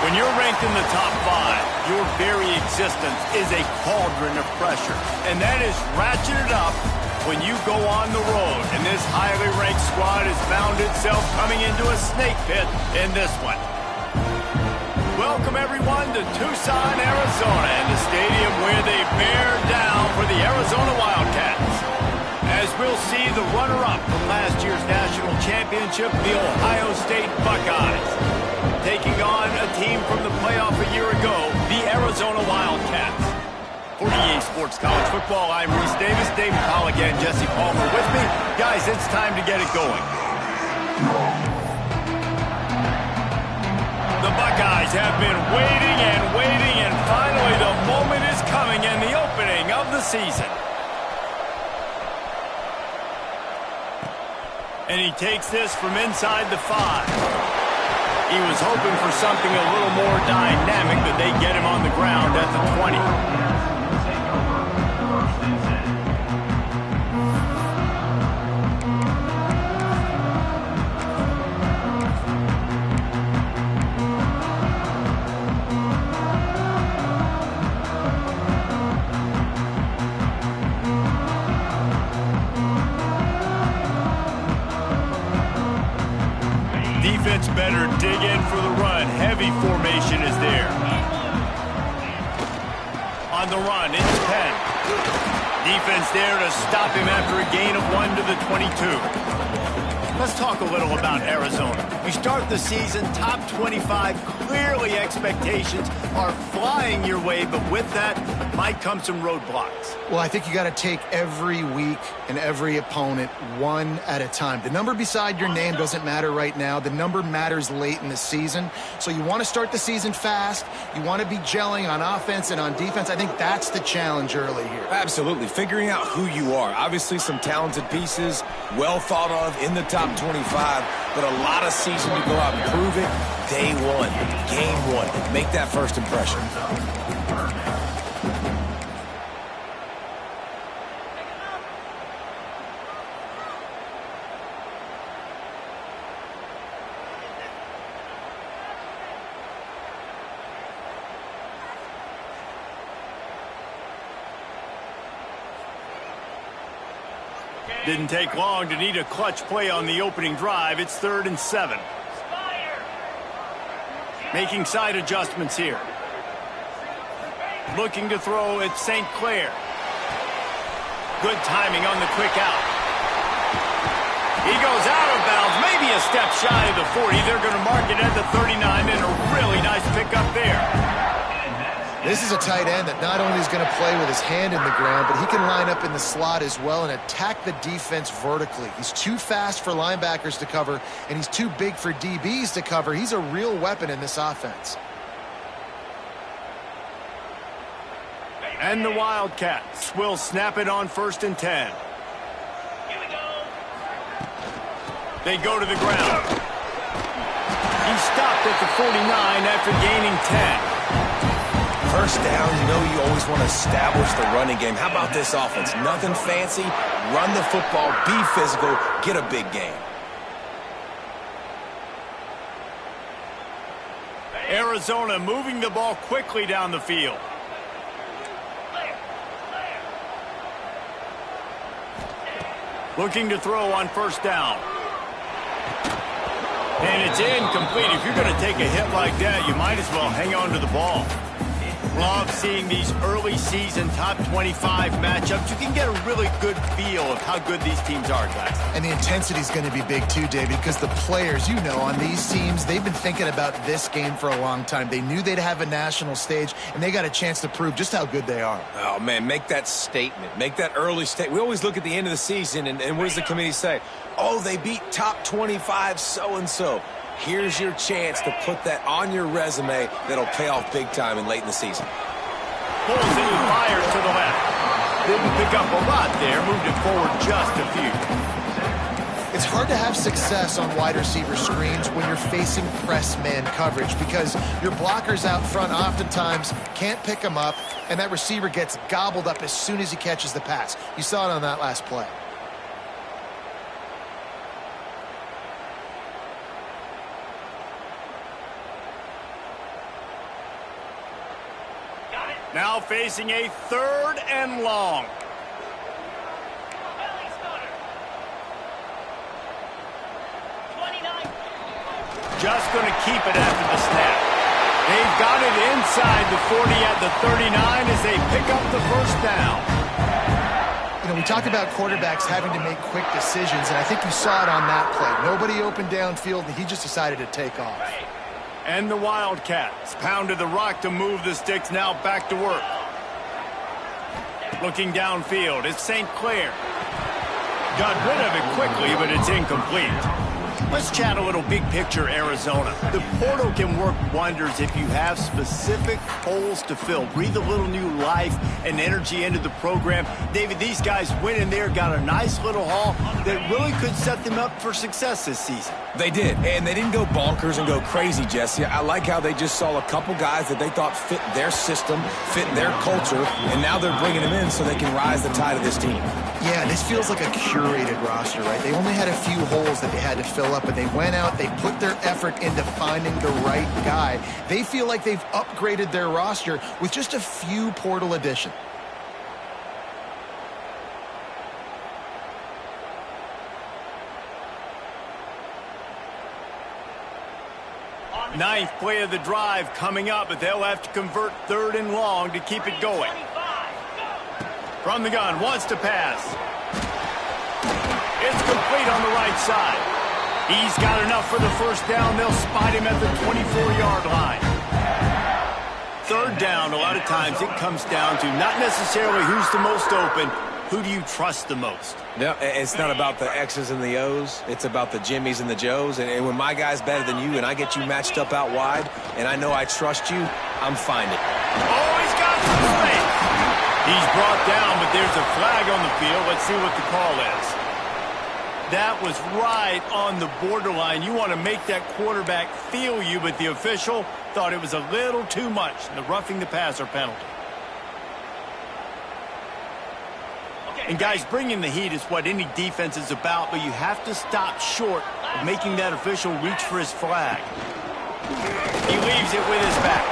When you're ranked in the top 5, your very existence is a cauldron of pressure. And that is ratcheted up when you go on the road. And this highly ranked squad has found itself coming into a snake pit in this one. Welcome, everyone, to Tucson, Arizona, and the stadium where they bear down for the Arizona Wildcats. As we'll see the runner-up from last year's national championship, the Ohio State Buckeyes, taking on a team from the playoff a year ago, the Arizona Wildcats. For EA Sports College Football, I'm Reese Davis, David Pollock, and Jesse Palmer with me. Guys, it's time to get it going. The Buckeyes have been waiting, and finally the moment is coming and the opening of the season. And he takes this from inside the 5. He was hoping for something a little more dynamic, but they get him on the ground at the 20. Defense better dig in for the run. Heavy formation is there. On the run, it's Penn. Defense there to stop him after a gain of 1 to the 22. Let's talk a little about Arizona. We start the season top 25. Clearly expectations are flying your way, but with that might come some roadblocks. Well, I think you got to take every week and every opponent one at a time. The number beside your name doesn't matter right now. The number matters late in the season. So you want to start the season fast. You want to be gelling on offense and on defense. I think that's the challenge early here. Absolutely. Figuring out who you are. Obviously some talented pieces, well thought of in the top 25, but a lot of season to go out and prove it. Day 1, game 1. Make that first impression. Didn't take long to need a clutch play on the opening drive. It's 3rd and 7. Making side adjustments here. Looking to throw at St. Clair. Good timing on the quick out. He goes out of bounds, maybe a step shy of the 40. They're going to mark it at the 39, and a really nice pickup there. This is a tight end that not only is going to play with his hand in the ground, but he can line up in the slot as well and attack the defense vertically. He's too fast for linebackers to cover, and he's too big for DBs to cover. He's a real weapon in this offense. And the Wildcats will snap it on 1st and 10. They go to the ground. He stopped at the 49 after gaining 10. First down, you know you always want to establish the running game. How about this offense? Nothing fancy. Run the football, be physical, get a big gain. Arizona moving the ball quickly down the field. Looking to throw on 1st down. And it's incomplete. If you're going to take a hit like that, you might as well hang on to the ball. Love seeing these early season top 25 matchups. You can get a really good feel of how good these teams are, guys. And the intensity is going to be big too, David, because the players, you know, on these teams, they've been thinking about this game for a long time. They knew they'd have a national stage, and they got a chance to prove just how good they are. Oh, man, make that statement. Make that early statement. We always look at the end of the season, and what does the committee say? Oh, they beat top 25 so-and-so. Here's your chance to put that on your resume that'll pay off big time and late in the season. Pulls it and fires to the left. Didn't pick up a lot there. Moved it forward just a few. It's hard to have success on wide receiver screens when you're facing press man coverage because your blockers out front oftentimes can't pick them up, and that receiver gets gobbled up as soon as he catches the pass. You saw it on that last play. Now facing a 3rd and long. Just going to keep it after the snap. They've got it inside the 40 at the 39 as they pick up the first down. You know, we talk about quarterbacks having to make quick decisions, and I think you saw it on that play. Nobody opened downfield, and he just decided to take off. And the Wildcats pounded the rock to move the sticks, now back to work. Looking downfield, it's St. Clair. Got rid of it quickly, but it's incomplete. Let's chat a little big picture Arizona. The portal can work wonders if you have specific holes to fill. Breathe a little new life and energy into the program. David, these guys went in there, got a nice little haul that really could set them up for success this season. They did, and they didn't go bonkers and go crazy, Jesse. I like how they just saw a couple guys that they thought fit their system, fit their culture, and now they're bringing them in so they can rise the tide of this team. Yeah, this feels like a curated roster, right? They only had a few holes that they had to fill up, but they went out, they put their effort into finding the right guy. They feel like they've upgraded their roster with just a few portal additions. Ninth play of the drive coming up, but they'll have to convert 3rd and long to keep it going. From the gun, wants to pass. It's complete on the right side. He's got enough for the first down. They'll spot him at the 24-yard line. 3rd down, a lot of times it comes down to not necessarily who's the most open, who do you trust the most? No, it's not about the X's and the O's. It's about the Jimmies and the Joes. And when my guy's better than you and I get you matched up out wide and I know I trust you, I'm finding. Oh, he's got some space. He's brought down, but there's a flag on the field. Let's see what the call is. That was right on the borderline. You want to make that quarterback feel you, but the official thought it was a little too much. The roughing the passer penalty. And guys, bringing the heat is what any defense is about, but you have to stop short of making that official reach for his flag. He leaves it with his back.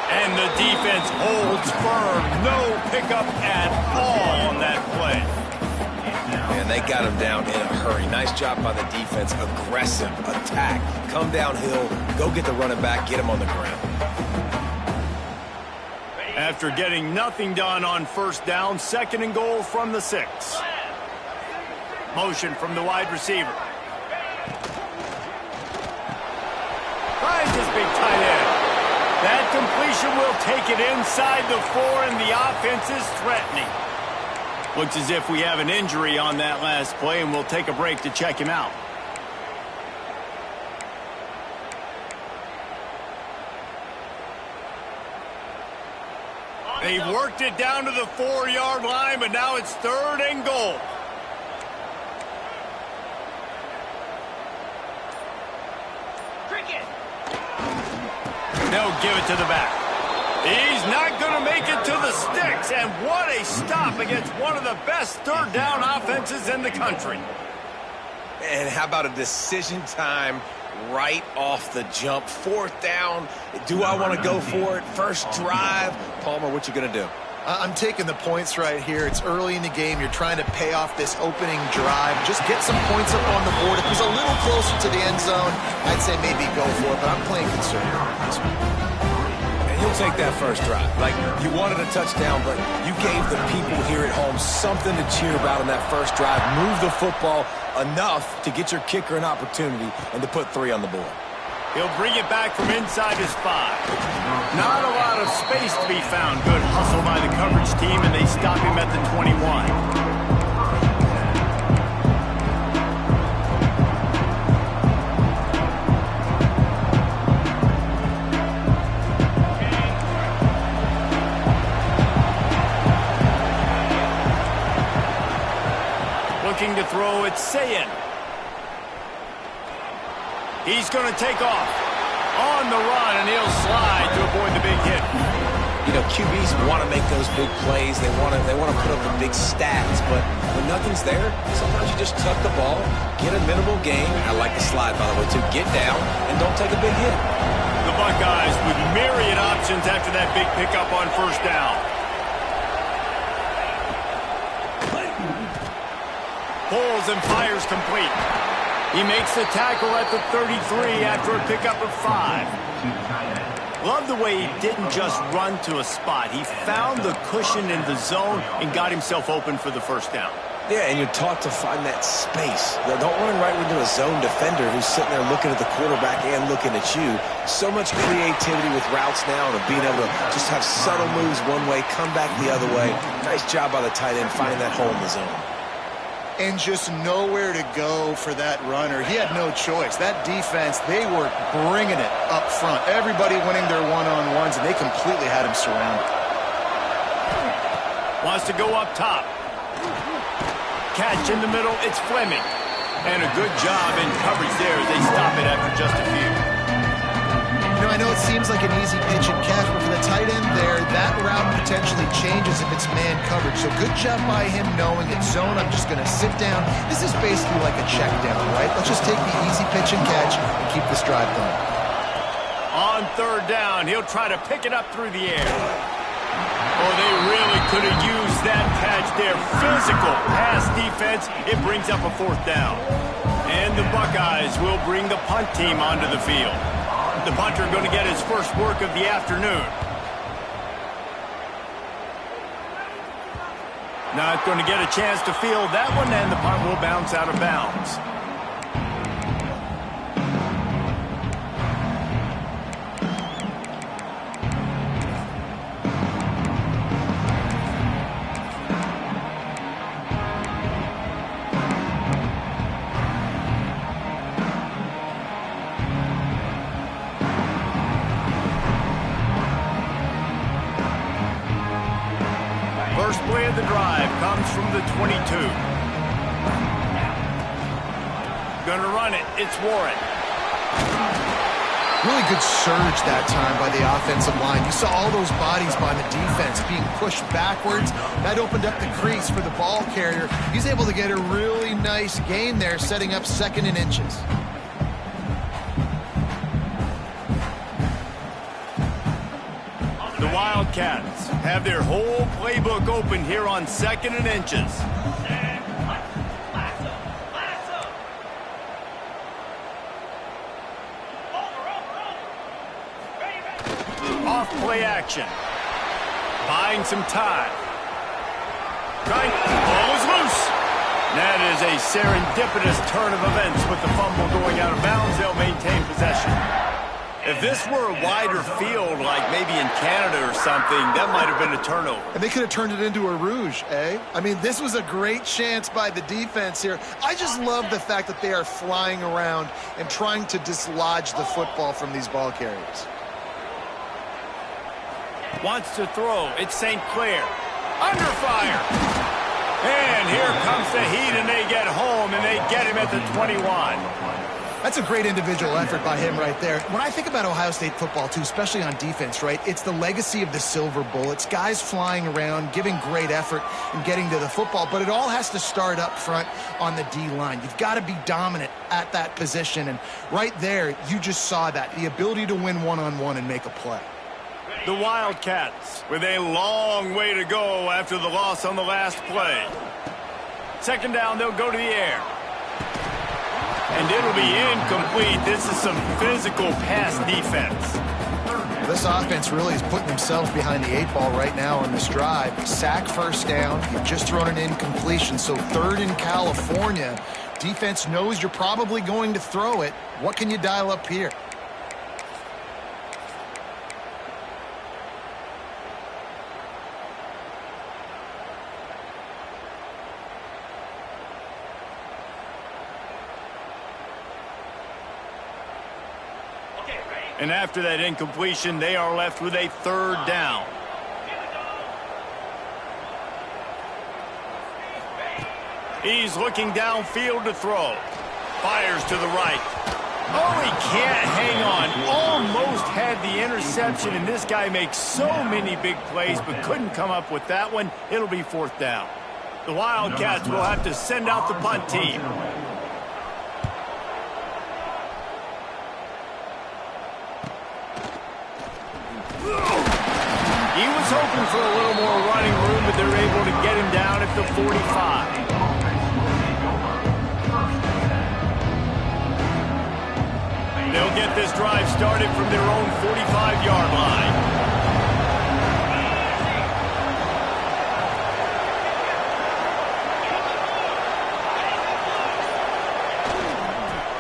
And the defense holds firm. No pickup at all on that play. And they got him down in a hurry. Nice job by the defense. Aggressive attack. Come downhill. Go get the running back. Get him on the ground. After getting nothing done on first down, 2nd and goal from the 6. Motion from the wide receiver. Finds his big tight end. That completion will take it inside the 4, and the offense is threatening. Looks as if we have an injury on that last play, and we'll take a break to check him out. They've worked it down to the 4-yard line, but now it's 3rd and goal. They'll give it to the back. He's not going to make it to the sticks, and what a stop against one of the best 3rd down offenses in the country. And how about a decision time right off the jump? 4th down. Do I want to go for it? First drive. Palmer, what you going to do? I'm taking the points right here. It's early in the game. You're trying to pay off this opening drive. Just get some points up on the board. If it was a little closer to the end zone, I'd say maybe go for it, but I'm playing conservative on this one. And you'll take that first drive. Like, you wanted a touchdown, but you gave the people here at home something to cheer about in that first drive. Move the football enough to get your kicker an opportunity and to put 3 on the board. He'll bring it back from inside his 5. Not a lot of space to be found. Good hustle by the coverage team, and they stop him at the 21. Looking to throw, it's Sayin. He's going to take off on the run, and he'll slide to avoid the big hit. You know, QBs want to make those big plays. They want to put up the big stats, but when nothing's there, sometimes you just tuck the ball, get a minimal gain. I like the slide, by the way, too. Get down and don't take a big hit. The Buckeyes with myriad options after that big pickup on first down. Pulls and fires complete. He makes the tackle at the 33 after a pickup of 5. Love the way he didn't just run to a spot. He found the cushion in the zone and got himself open for the first down. Yeah, and you're taught to find that space. Now, don't run right into a zone defender who's sitting there looking at the quarterback and looking at you. So much creativity with routes now and being able to just have subtle moves one way, come back the other way. Nice job by the tight end finding that hole in the zone. And just nowhere to go for that runner. He had no choice. That defense, they were bringing it up front. Everybody winning their one-on-ones, and they completely had him surrounded. Wants to go up top. Catch in the middle, it's Fleming. And a good job in coverage there as they stop it after just a few. You know, I know it seems like an easy pitch and catch, but for the tight end there, that route potentially changes if it's man coverage. So good job by him knowing it's zone. I'm just going to sit down. This is basically like a check down, right? Let's just take the easy pitch and catch and keep this drive going. On third down, he'll try to pick it up through the air. Oh, they really could have used that catch there. Physical pass defense. It brings up a fourth down. And the Buckeyes will bring the punt team onto the field. The punter going to get his first work of the afternoon. Not going to get a chance to field that one, and the punt will bounce out of bounds. First play of the drive comes from the 22. Gonna run it. It's Warren. Really good surge that time by the offensive line. You saw all those bodies by the defense being pushed backwards. That opened up the crease for the ball carrier. He's able to get a really nice gain there, setting up 2nd and inches. The Wildcats have their whole playbook open here on 2nd and inches. Off play action. Buying some time. Ball is loose. That is a serendipitous turn of events with the fumble going out of bounds. They'll maintain possession. If this were a wider field, like maybe in Canada or something, that might have been a turnover. And they could have turned it into a rouge, eh? I mean, this was a great chance by the defense here. I just love the fact that they are flying around and trying to dislodge the football from these ball carriers. Wants to throw. It's St. Clair. Under fire. And here comes the heat, and they get home, and they get him at the 21. That's a great individual effort by him right there. When I think about Ohio State football, too, especially on defense, right, it's the legacy of the Silver Bullets, guys flying around, giving great effort and getting to the football, but it all has to start up front on the D-line. You've got to be dominant at that position, and right there, you just saw that, the ability to win one-on-one and make a play. The Wildcats with a long way to go after the loss on the last play. 2nd down, they'll go to the air. And it'll be incomplete. This is some physical pass defense. This offense really is putting themselves behind the 8 ball right now on this drive. Sack first down. You've just thrown an incompletion. So 3rd in California. Defense knows you're probably going to throw it. What can you dial up here? And after that incompletion, they are left with a 3rd down. He's looking downfield to throw. Fires to the right. Oh, he can't hang on. Almost had the interception, and this guy makes so many big plays, but couldn't come up with that one. It'll be 4th down. The Wildcats will have to send out the punt team. was hoping for a little more running room, but they're able to get him down at the 45. They'll get this drive started from their own 45-yard line.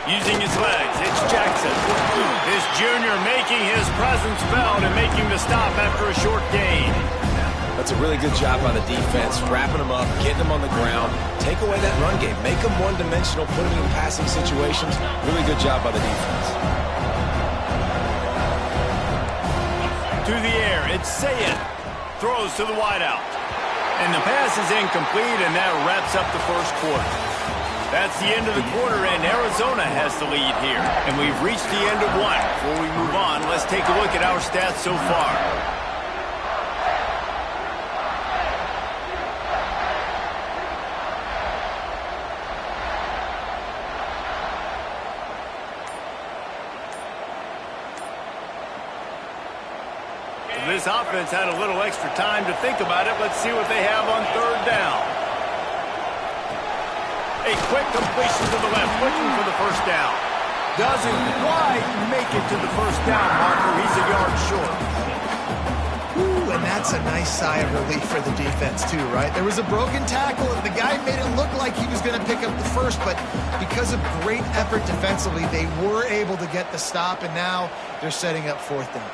Using his legs, it's Jackson. This junior making his presence felt and making the stop after a short gain. That's a really good job by the defense, wrapping them up, getting them on the ground, take away that run game, make them one-dimensional, put them in passing situations. Really good job by the defense. To the air, it's Sayed. Throws to the wideout. And the pass is incomplete, and that wraps up the first quarter. That's the end of the quarter, and Arizona has the lead here. And we've reached the end of one. Before we move on, let's take a look at our stats so far. This offense had a little extra time to think about it. Let's see what they have on third down. A quick completion to the left, looking for the first down. Doesn't quite make it to the first down marker. He's a yard short. Ooh, and that's a nice sigh of relief for the defense too, right? There was a broken tackle, and the guy made it look like he was going to pick up the first, but because of great effort defensively, they were able to get the stop, and now they're setting up fourth down.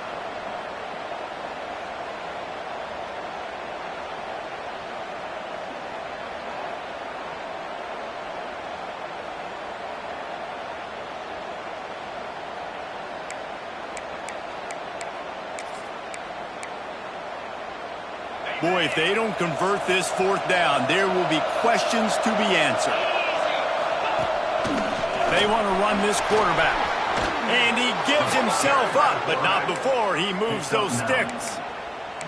Boy, if they don't convert this fourth down, there will be questions to be answered. They want to run this quarterback. And he gives himself up, but not before he moves those sticks.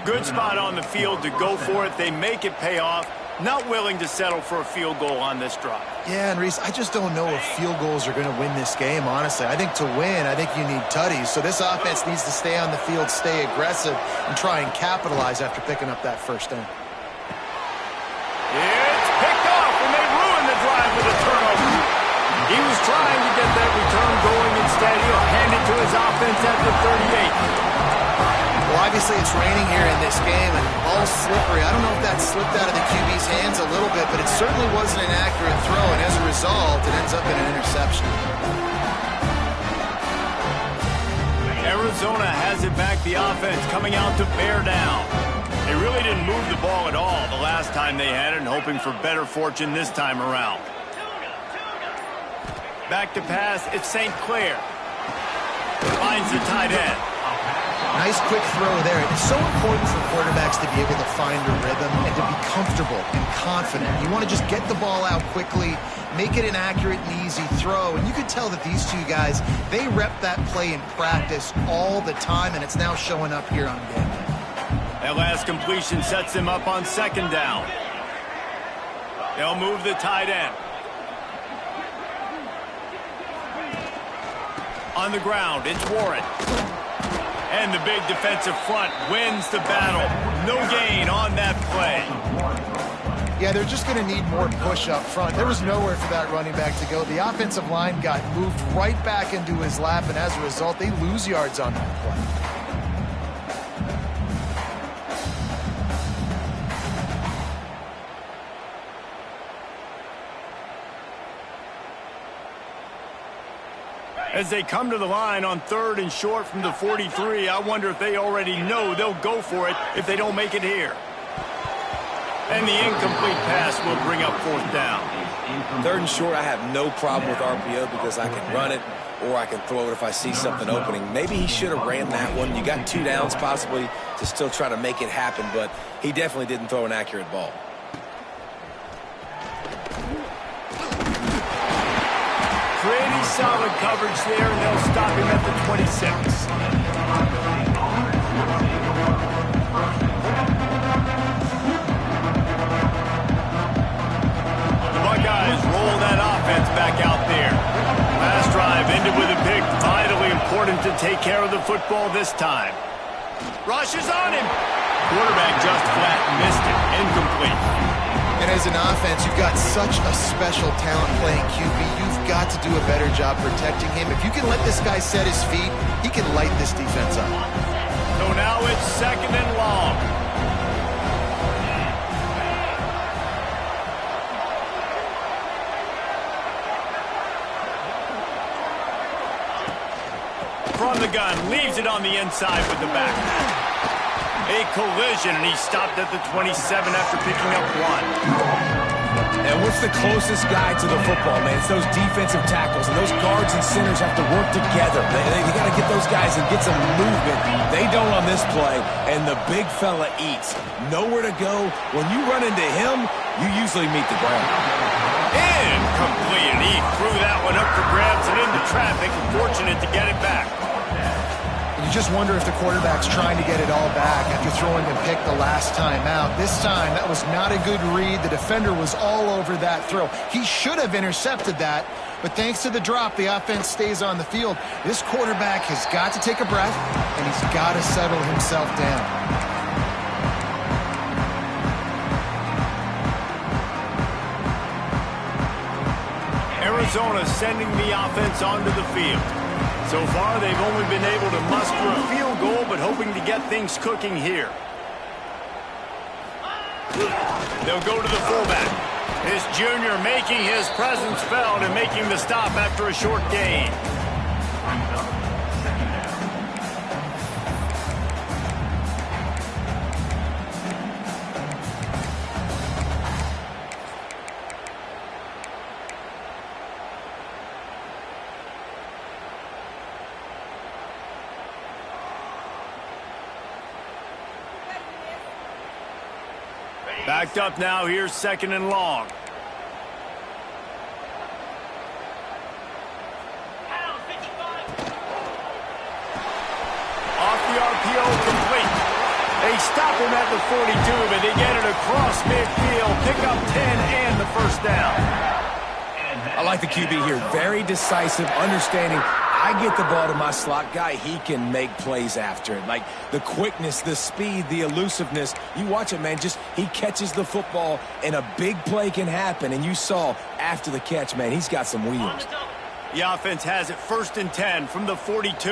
Good spot on the field to go for it. They make it pay off. Not willing to settle for a field goal on this drive. Yeah, and Reese, I just don't know if field goals are going to win this game, honestly. I think to win, I think you need tutties. So this offense needs to stay on the field, stay aggressive, and try and capitalize after picking up that first down. It's picked off, and they ruin the drive with a turnover. He was trying to get that return going. Instead, he'll hand it to his offense at the 38. Well, obviously it's raining here in this game, and all slippery. I don't know if that slipped out of the QB's hands a little bit, but it certainly wasn't an accurate throw, and as a result, it ends up in an interception. Arizona has it back, the offense coming out to bear down. They really didn't move the ball at all the last time they had it, and hoping for better fortune this time around. Back to pass, it's St. Clair. Finds the tight end. Nice quick throw there. It's so important for quarterbacks to be able to find a rhythm and to be comfortable and confident. You want to just get the ball out quickly, make it an accurate and easy throw. And you can tell that these two guys, they rep that play in practice all the time, and it's now showing up here on game day. That last completion sets him up on second down. They'll move the tight end. On the ground, it's Warren. And the big defensive front wins the battle. No gain on that play. Yeah, they're just going to need more push up front. There was nowhere for that running back to go. The offensive line got moved right back into his lap, and as a result, they lose yards on that play. As they come to the line on third and short from the 43, I wonder if they already know they'll go for it if they don't make it here. And the incomplete pass will bring up fourth down. Third and short, I have no problem with RPO because I can run it or I can throw it if I see something opening. Maybe he should have ran that one. You got 2 downs possibly to still try to make it happen, but he definitely didn't throw an accurate ball. Pretty solid coverage there, and they'll stop him at the 26. The Buckeyes roll that offense back out there. Last drive ended with a pick. Vitally important to take care of the football this time. Rush is on him. Quarterback just flat missed it. Incomplete. And as an offense, you've got such a special talent playing QB. You've got to do a better job protecting him. If you can let this guy set his feet, he can light this defense up. So now it's 2nd and long. From the gun, leaves it on the inside with the back. A collision, and he stopped at the 27 after picking up 1. And what's the closest guy to the football, man? It's those defensive tackles, and those guards and centers have to work together. They got to get those guys and get some movement. They don't on this play, and the big fella eats. Nowhere to go. When you run into him, you usually meet the ground. Incomplete. He threw that one up for grabs and into traffic. Fortunate to get it back. You just wonder if the quarterback's trying to get it all back after throwing the pick the last time out. This time, that was not a good read. The defender was all over that throw. He should have intercepted that, but thanks to the drop, the offense stays on the field. This quarterback has got to take a breath, and he's got to settle himself down. Arizona sending the offense onto the field. So far, they've only been able to muster a field goal, but hoping to get things cooking here. They'll go to the fullback. His junior making his presence felt and making the stop after a short gain. Backed up now, here's 2nd and long. Off the RPO, complete. They stop him at the 42, but they get it across midfield, pick up 10 and the first down. I like the QB here. Very decisive, understanding. I get the ball to my slot guy, he can make plays after it. Like the quickness, the speed, the elusiveness. You watch it, man. Just he catches the football, and a big play can happen. And you saw after the catch, man, he's got some wheels. The offense has it 1st and 10 from the 42. Quick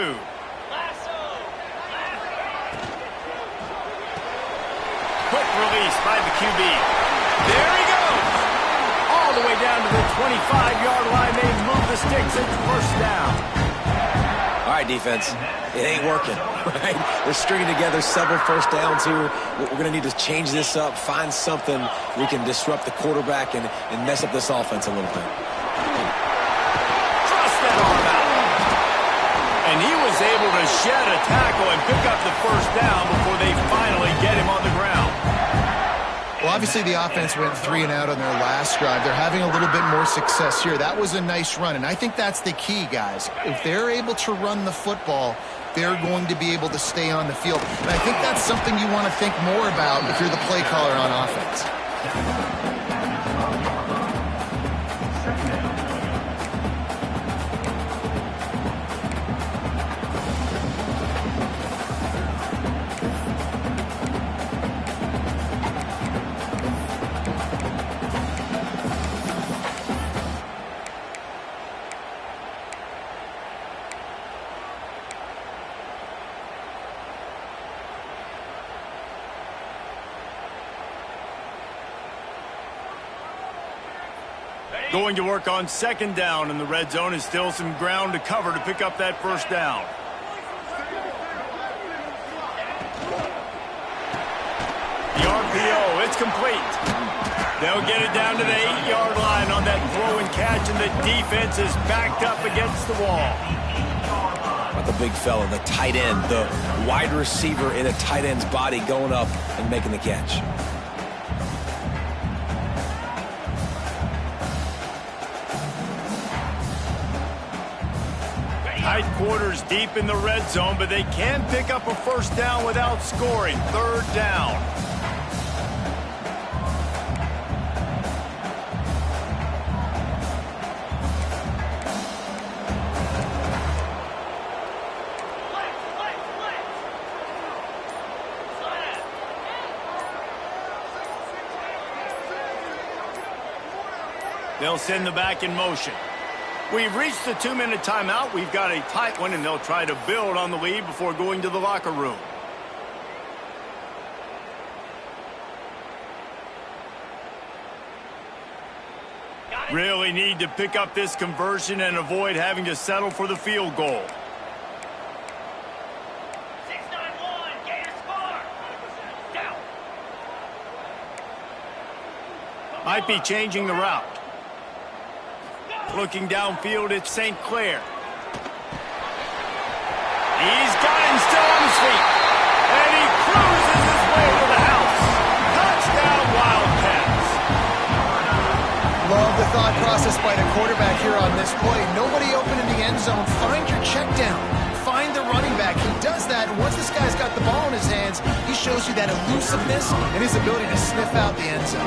release by the QB. There he goes. All the way down to the 25-yard line. They move the sticks. It's 1st down. All right, defense, it ain't working, right? We're stringing together several 1st downs here. We're going to need to change this up, find something we can disrupt the quarterback and mess up this offense a little bit. Trust that arm out. And he was able to shed a tackle and pick up the 1st down before they finally get him on the ground. Well, obviously the offense went 3 and out on their last drive. They're having a little bit more success here. That was a nice run, and I think that's the key, guys. If they're able to run the football, they're going to be able to stay on the field. And I think that's something you want to think more about if you're the play caller on offense. Going to work on 2nd down, and the red zone is still some ground to cover to pick up that 1st down. The RPO, it's complete. They'll get it down to the 8-yard line on that throw and catch, and the defense is backed up against the wall. About the big fella, the tight end, the wide receiver in a tight end's body going up and making the catch. Tight quarters deep in the red zone, but they can pick up a 1st down without scoring. 3rd down. They'll send the back in motion. We've reached the 2-minute timeout. We've got a tight one, and they'll try to build on the lead before going to the locker room. Really need to pick up this conversion and avoid having to settle for the field goal. 6-9-1, Gators score. Down. Might be changing the route. Looking downfield, it's St. Clair. He's got him still on his feet. And he cruises his way to the house. Touchdown, Wildcats. Love the thought process by the quarterback here on this play. Nobody open in the end zone. Find your check down. Find the running back. He does that. And once this guy's got the ball in his hands, he shows you that elusiveness and his ability to sniff out the end zone.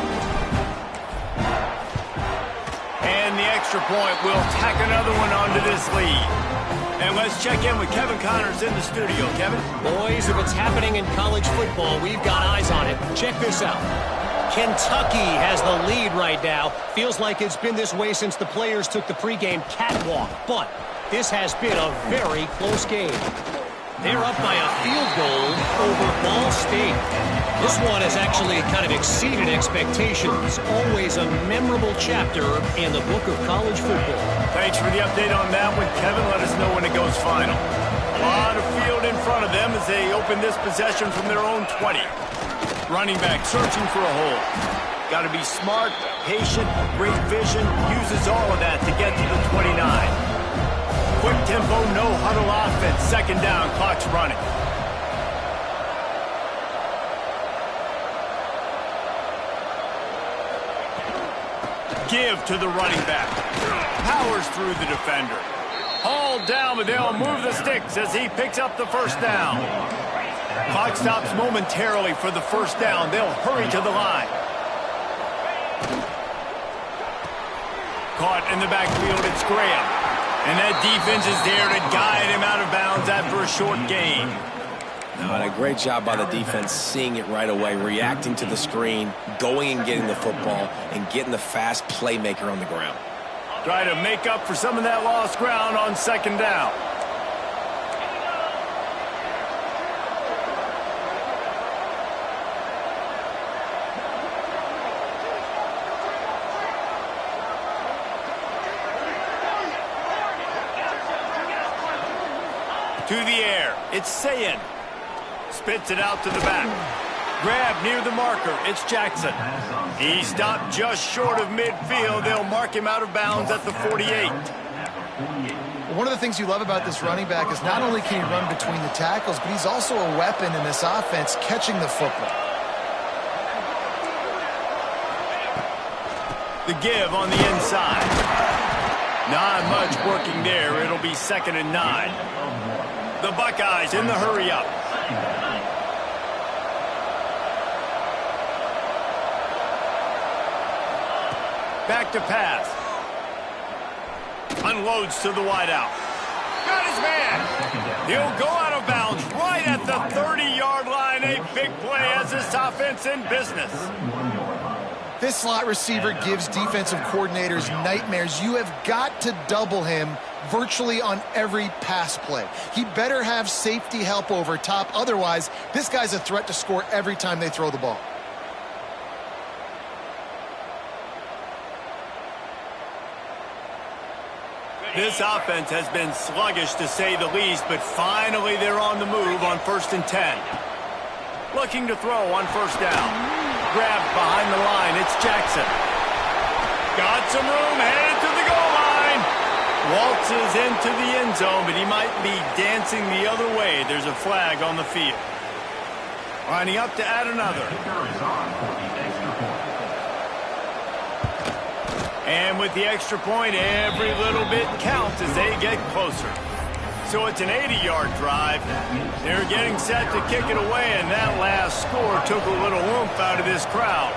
And the extra point will tack another one onto this lead. And let's check in with Kevin Connors in the studio. Kevin? Boys, if it's happening in college football, we've got eyes on it. Check this out. Kentucky has the lead right now. Feels like it's been this way since the players took the pregame catwalk. But this has been a very close game. They're up by a field goal over Ball State. This one has actually kind of exceeded expectations. Always a memorable chapter in the book of college football. Thanks for the update on that one, Kevin. Let us know when it goes final. A lot of field in front of them as they open this possession from their own 20. Running back searching for a hole. Got to be smart, patient, great vision. Uses all of that to get to the 29. Quick tempo, no huddle offense. Second down, clock's running. Give to the running back. Powers through the defender. Hauled down, but they'll move the sticks as he picks up the first down. Clock stops momentarily for the first down. They'll hurry to the line. Caught in the backfield, it's Graham. And that defense is there to guide him out of bounds after a short gain. No, and a great job by the defense seeing it right away, reacting to the screen, going and getting the football, and getting the fast playmaker on the ground. Try to make up for some of that lost ground on second down. To the air, it's Sayin. Spits it out to the back. Grab near the marker, it's Jackson. He stopped just short of midfield. They'll mark him out of bounds at the 48. One of the things you love about this running back is not only can he run between the tackles, but he's also a weapon in this offense catching the football. The give on the inside. Not much working there. It'll be 2nd and 9. The Buckeyes in the hurry up. Back to pass. Unloads to the wideout. Got his man. He'll go out of bounds right at the 30-yard line. A big play as this offense in business. This slot receiver gives defensive coordinators nightmares. You have got to double him virtually on every pass play. He better have safety help over top. Otherwise, this guy's a threat to score every time they throw the ball. This offense has been sluggish to say the least, but finally they're on the move on 1st and 10. Looking to throw on 1st down. Grabbed behind the line, it's Jackson. Got some room, headed to the goal line. Waltzes into the end zone, but he might be dancing the other way. There's a flag on the field. Lining up to add another. And with the extra point, every little bit counts as they get closer. So it's an 80-yard drive. They're getting set to kick it away, and that last score took a little oomph out of this crowd.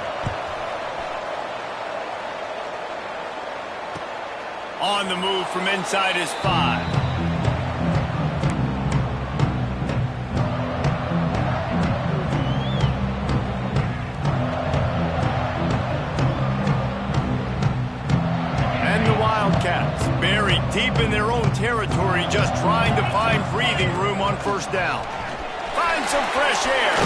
On the move from inside his 5. literally deep in their own territory, just trying to find breathing room on first down. Find some fresh air.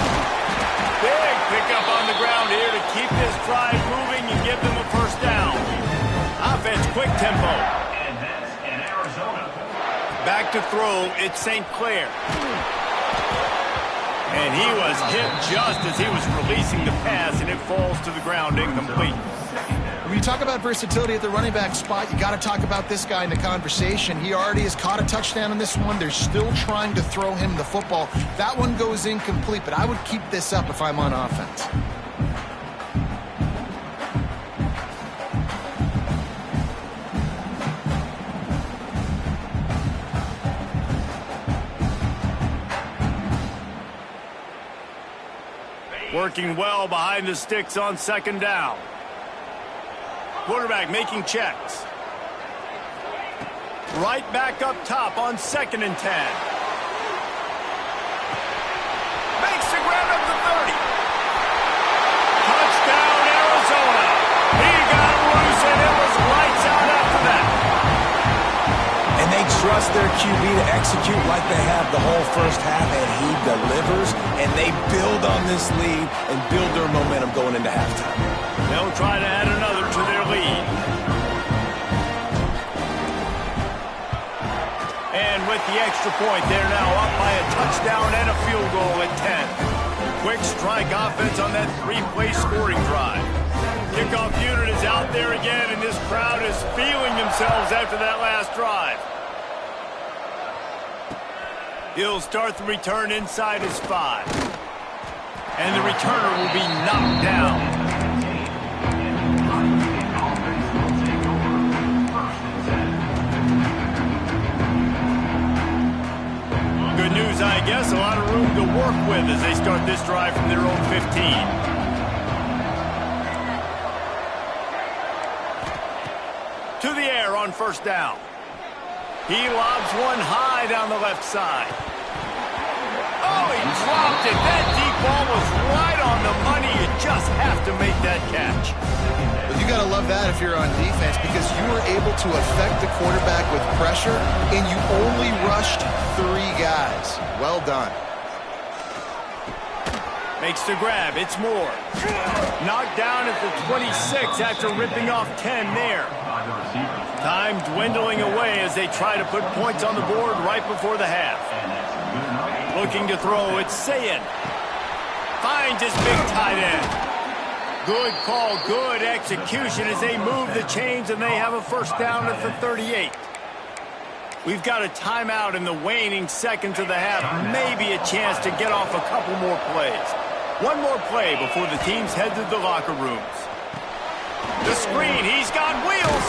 Big pickup on the ground here to keep this drive moving and give them a first down. Offense, quick tempo. And that's in Arizona. Back to throw, it's St. Clair. And he was hit just as he was releasing the pass, and it falls to the ground incomplete. When you talk about versatility at the running back spot, you got to talk about this guy in the conversation. He already has caught a touchdown in this one. They're still trying to throw him the football. That one goes incomplete, but I would keep this up if I'm on offense. Working well behind the sticks on second down. Quarterback making checks. Right back up top on 2nd and 10. Makes the grab up to 30. Touchdown, Arizona. He got loose, and it was lights out after that. And they trust their QB to execute like they have the whole first half, and he delivers, and they build on this lead and build their momentum going into halftime. They'll try to add another to their lead. And with the extra point, they're now up by a touchdown and a field goal at 10. Quick strike offense on that 3-play scoring drive. Kickoff unit is out there again, and this crowd is feeling themselves after that last drive. He'll start the return inside his 5. And the returner will be knocked down. Good news, I guess. A lot of room to work with as they start this drive from their own 15. To the air on first down. He lobs one high down the left side. Oh, he dropped it. That deep ball was right on the money. You just have to make that catch. Well, you got to love that if you're on defense, because you were able to affect the quarterback with pressure, and you only rushed 3 guys. Well done. Makes the grab. It's Moore. Knocked down at the 26 after ripping off 10 there. Time dwindling away as they try to put points on the board right before the half. Looking to throw, it's Sayin. Finds his big tight end. Good call, good execution as they move the chains, and they have a first down at the 38. We've got a timeout in the waning seconds of the half. Maybe a chance to get off a couple more plays. One more play before the teams head to the locker rooms. The screen, he's got wheels.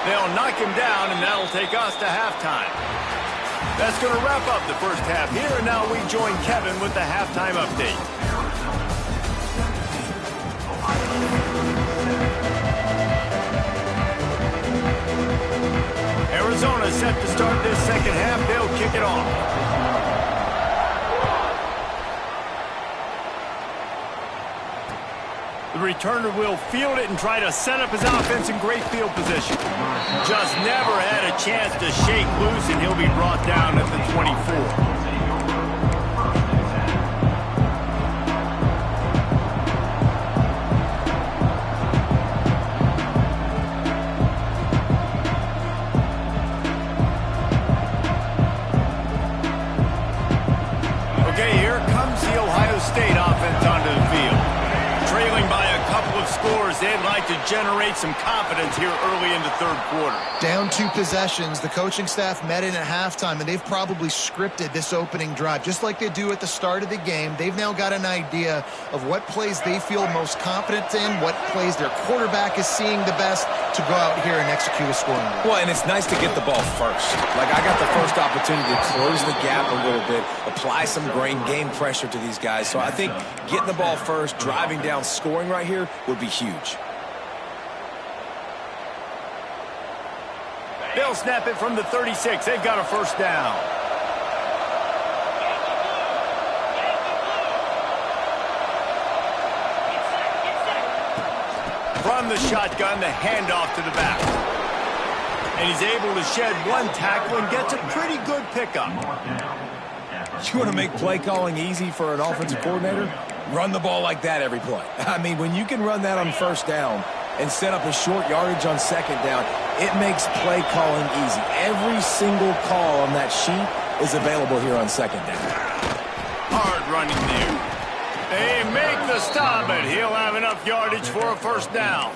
They'll knock him down, and that'll take us to halftime. That's going to wrap up the first half here, and now we join Kevin with the halftime update. Arizona set to start this second half. They'll kick it off. The returner will field it and try to set up his offense in great field position. Just never had a chance to shake loose, and he'll be brought down at the 24. Okay, here comes the Ohio State offense onto the field. Trailing by a couple of scores, they'd like to generate some confidence here early in the third quarter. Down 2 possessions, the coaching staff met in at halftime, and they've probably scripted this opening drive. Just like they do at the start of the game, they've now got an idea of what plays they feel most confident in, what plays their quarterback is seeing the best to go out here and execute a scoring drive. Well, and it's nice to get the ball first. Like, I got the first opportunity to close the gap a little bit, apply some game pressure to these guys. So I think getting the ball first, driving down, scoring right here would be huge. They'll snap it from the 36. They've got a first down. From the shotgun, the handoff to the back. And he's able to shed one tackle and gets a pretty good pickup. You want to make play calling easy for an offensive coordinator? Run the ball like that every play. I mean, when you can run that on first down and set up a short yardage on second down, it makes play calling easy. Every single call on that sheet is available here on second down. Hard running there. They make the stop, but he'll have enough yardage for a first down.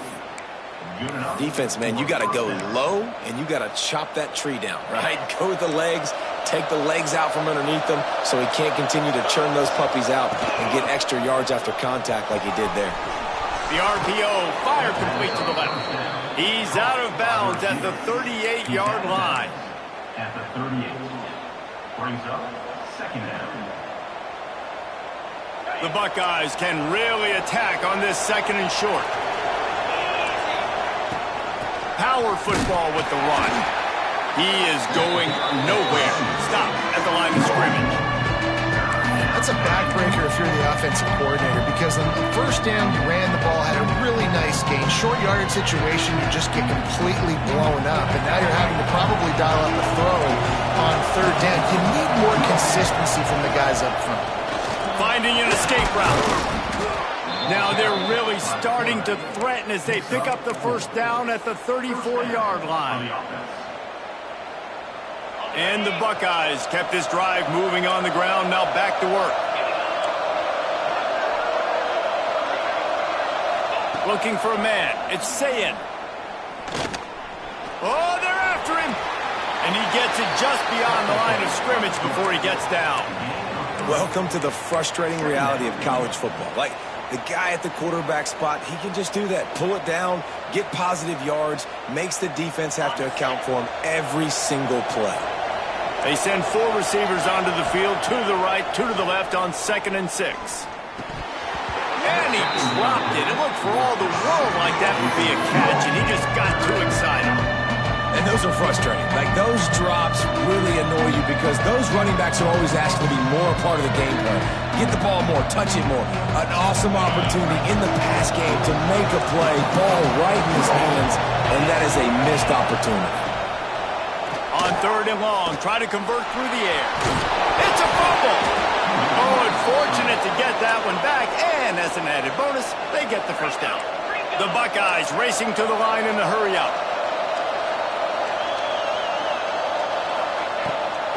Defense, man, you got to go low, and you got to chop that tree down, right? Go with the legs, take the legs out from underneath them so he can't continue to churn those puppies out and get extra yards after contact like he did there. The RPO, fire complete to the left. He's out of bounds at the 38-yard line. At the 38. Brings up second down. The Buckeyes can really attack on this second and short. Power football with the run. He is going nowhere. Stop at the line of scrimmage. That's a backbreaker if you're the offensive coordinator, because on the first down, you ran the ball, had a really nice gain. Short yardage situation, you just get completely blown up, and now you're having to probably dial up a throw on third down. You need more consistency from the guys up front. Finding an escape route. Now they're really starting to threaten as they pick up the first down at the 34-yard line. And the Buckeyes kept this drive moving on the ground. Now back to work. Looking for a man. It's Sayin. Oh, they're after him. And he gets it just beyond the line of scrimmage before he gets down. Welcome to the frustrating reality of college football. Like, the guy at the quarterback spot, he can just do that. Pull it down, get positive yards, makes the defense have to account for him every single play. They send 4 receivers onto the field, 2 to the right, 2 to the left on 2nd and 6. And he dropped it. It looked for all the world like that would be a catch, and he just got too excited. And those are frustrating. Like, those drops really annoy you because those running backs are always asking to be more a part of the game plan. Get the ball more, touch it more. An awesome opportunity in the pass game to make a play, ball right in his hands, and that is a missed opportunity. On 3rd and long, try to convert through the air. It's a fumble. Oh, unfortunate to get that one back, and as an added bonus, they get the first down. The Buckeyes racing to the line in the hurry-up.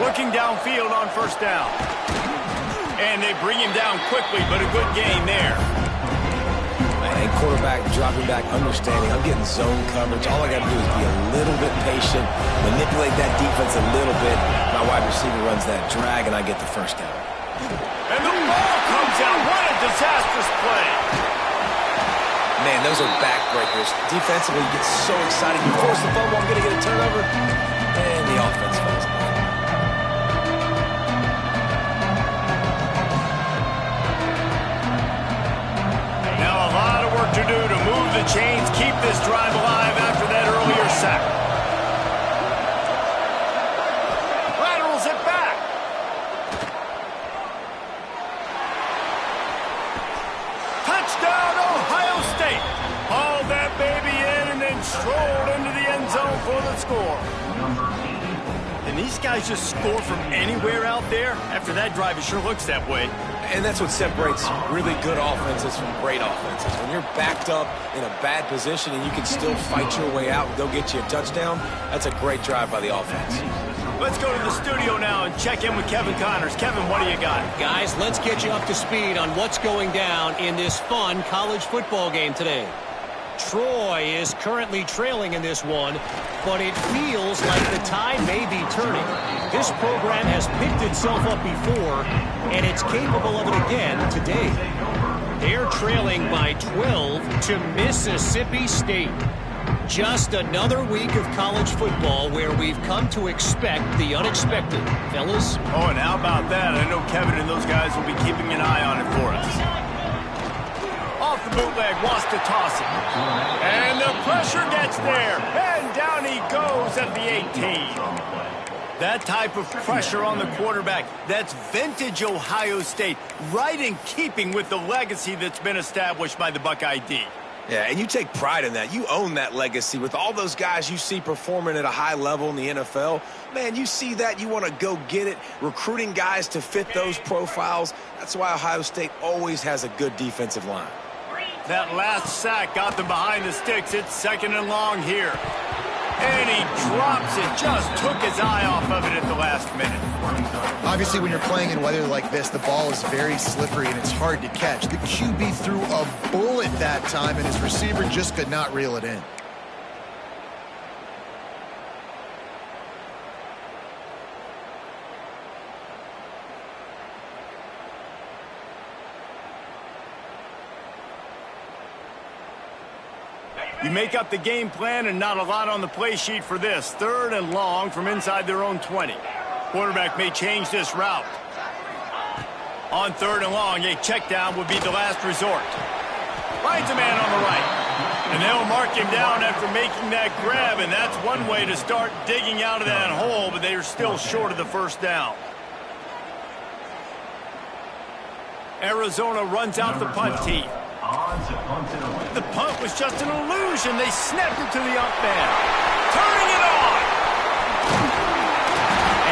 Looking downfield on first down. And they bring him down quickly, but a good gain there. And quarterback dropping back, understanding I'm getting zone coverage. All I got to do is be a little bit patient, manipulate that defense a little bit. My wide receiver runs that drag, and I get the first down. And the ball comes out. What a disastrous play. Man, those are backbreakers. Defensively, you get so excited. You force the fumble, I'm going to get a turnover, and the offense falls apart. To do to move the chains, keep this drive alive after that earlier sack. Laterals it back. Touchdown, Ohio State. Hauled that baby in and then strolled into the end zone for the score. And these guys just score from anywhere out there? After that drive, it sure looks that way. And that's what separates really good offenses from great offenses. When you're backed up in a bad position and you can still fight your way out and go get you a touchdown, that's a great drive by the offense. Let's go to the studio now and check in with Kevin Connors. Kevin, what do you got? Guys, let's get you up to speed on what's going down in this fun college football game today. Troy is currently trailing in this one, but it feels like the tide may be turning. This program has picked itself up before, and it's capable of it again today. They're trailing by 12 to Mississippi State. Just another week of college football where we've come to expect the unexpected, fellas. Oh, and how about that? I know Kevin and those guys will be keeping an eye on it for us. Off the bootleg, wants to toss it. And the pressure gets there. And down he goes at the 18. That type of pressure on the quarterback, that's vintage Ohio State, right in keeping with the legacy that's been established by the Buckeye D. Yeah, and you take pride in that. You own that legacy with all those guys you see performing at a high level in the NFL. Man, you see that, you want to go get it, recruiting guys to fit those profiles. That's why Ohio State always has a good defensive line. That last sack got them behind the sticks. It's 2nd and long here. And he drops it. Just took his eye off of it at the last minute. Obviously, when you're playing in weather like this, the ball is very slippery and it's hard to catch. The QB threw a bullet that time, and his receiver just could not reel it in. You make up the game plan and not a lot on the play sheet for this. 3rd and long from inside their own 20. Quarterback may change this route. On 3rd and long, a check down would be the last resort. Finds a man on the right. And they'll mark him down after making that grab, and that's one way to start digging out of that hole, but they are still short of the 1st down. Arizona runs out the punt team. The punt was just an illusion. They snapped it to the up man. Turning it on.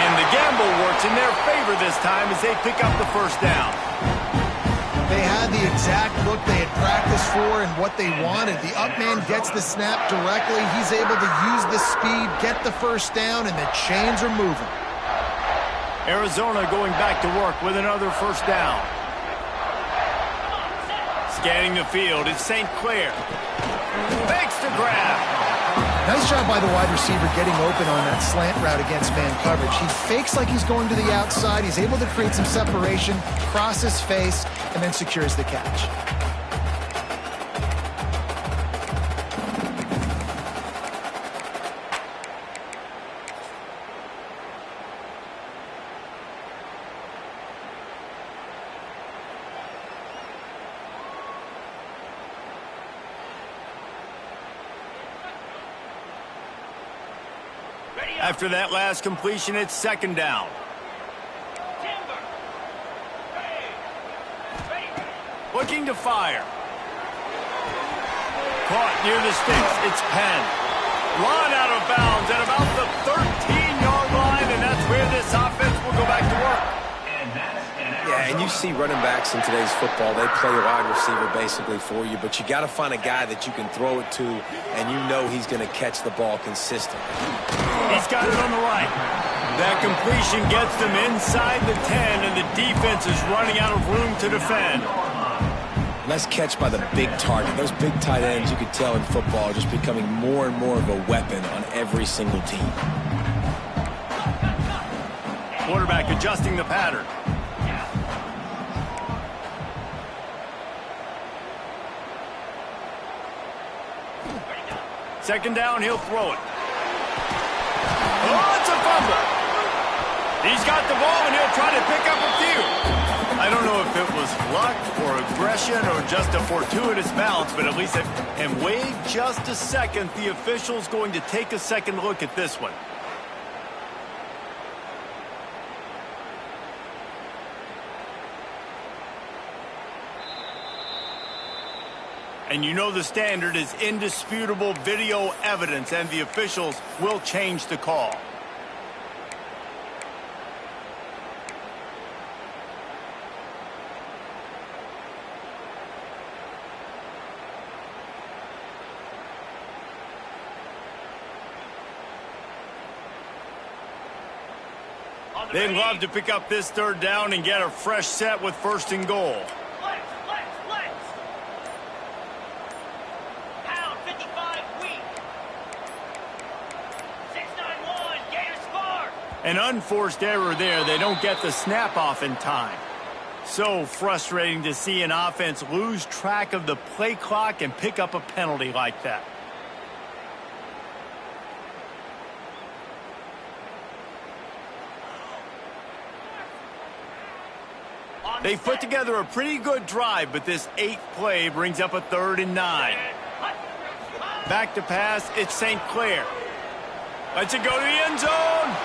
And the gamble works in their favor this time as they pick up the 1st down. They had the exact look they had practiced for and what they wanted. The up man gets the snap directly. He's able to use the speed, get the 1st down, and the chains are moving. Arizona going back to work with another 1st down. Scanning the field, it's St. Clair. Fakes the grab. Nice job by the wide receiver getting open on that slant route against man coverage. He fakes like he's going to the outside. He's able to create some separation, cross his face, and then secures the catch. After that last completion, it's 2nd down. Looking to fire. Caught near the sticks. It's Penn. Run out of bounds at about the 13-yard line, and that's where this offense will go back to work. Yeah, and you see running backs in today's football, they play wide receiver basically for you, but you got to find a guy that you can throw it to, and you know he's going to catch the ball consistently. He's got it on the right. That completion gets them inside the 10, and the defense is running out of room to defend. Nice catch by the big target. Those big tight ends, you could tell in football, are just becoming more and more of a weapon on every single team. Quarterback adjusting the pattern. Second down, he'll throw it. Oh, it's a fumble. He's got the ball, and he'll try to pick up a few. I don't know if it was luck or aggression or just a fortuitous bounce, but at least it... And wait just a second. The official's going to take a second look at this one. And you know the standard is indisputable video evidence, and the officials will change the call. They'd love to pick up this 3rd down and get a fresh set with 1st and goal. An unforced error there. They don't get the snap off in time. So frustrating to see an offense lose track of the play clock and pick up a penalty like that. They put together a pretty good drive, but this 8th play brings up a 3rd and 9. Back to pass, it's St. Clair. Lets it go to the end zone.